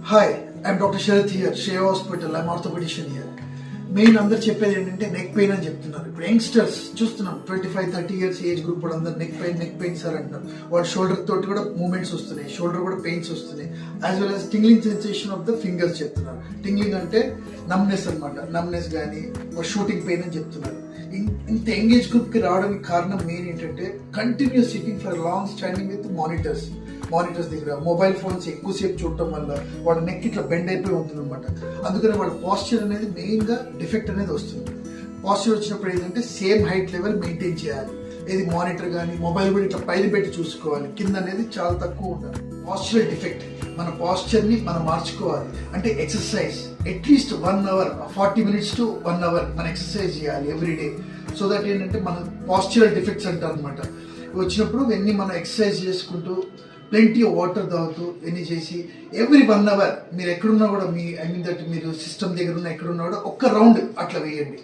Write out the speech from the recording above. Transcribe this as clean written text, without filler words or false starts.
Hi I'm doctor Sharath here Shreya hospital. I'm orthopedician here. Main అందరు చెప్పేది ఏంటంటే నెక్ పెయిన్ అని చెప్తున్నారు. ఇప్పుడు యంగ్స్టర్స్ చూస్తున్నాం 25-30 ఇయర్స్ ఏజ్ గ్రూప్ కూడా అందరు నెక్ పెయిన్ సార్ అంటున్నారు. వాళ్ళ షోల్డర్ తోటి కూడా మూమెంట్స్ వస్తున్నాయి, షోల్డర్ కూడా పెయిన్స్ వస్తున్నాయి. As well as tingling sensation of the fingers చెప్తున్నారు. టింగ్లింగ్ అంటే నమ్నెస్ అనమాట, నమ్నెస్ కానీ షూటింగ్ పెయిన్ అని చెప్తున్నారు. ఇంత ఎంగేజ్ గ్రూప్ కి రావడానికి కారణం మెయిన్ ఏంటంటే continuous sitting for long standing with monitors దగ్గర మొబైల్ ఫోన్స్ ఎక్కువసేపు చూడటం వల్ల వాళ్ళ నెక్ ఇట్లా బెండ్ అయిపోయి ఉంటుంది అనమాట. అందుకని వాళ్ళ పాస్చర్ అనేది మెయిన్ గా డిఫెక్ట్ అనేది వస్తుంది. పాస్చర్ వచ్చినప్పుడు ఏంటంటే సేమ్ హైట్ లెవెల్ మెయింటైన్ చేయాలి. ఇది మానిటర్ కానీ మొబైల్ కూడా ఇట్లా పైన పెట్టి చూసుకోవాలి, కింద అనేది చాలా తక్కువ ఉండాలి. పాస్చరల్ డిఫెక్ట్ మన పాస్చర్ ని మనం మార్చుకోవాలి. అంటే exercise at least 1 hour 40 minutes to 1 hour మనం ఎక్సర్సైజ్ చేయాలి ఎవ్రీడే. సో దట్ ఏంటంటే మన పాస్చరల్ డిఫెక్ట్స్ అంటారు అనమాట. వచ్చినప్పుడు ఇవన్నీ మనం ఎక్సర్సైజ్ చేసుకుంటూ ప్లెంటీ ఆఫ్ వాటర్ తాగుతూ ఎన్ని చేసి ఎవ్రీ 1 hour మీరు ఎక్కడున్నా కూడా మీ దట్ మీరు సిస్టమ్ దగ్గర ఉన్న ఎక్కడున్నా కూడా ఒక్క రౌండ్ అట్లా వేయండి.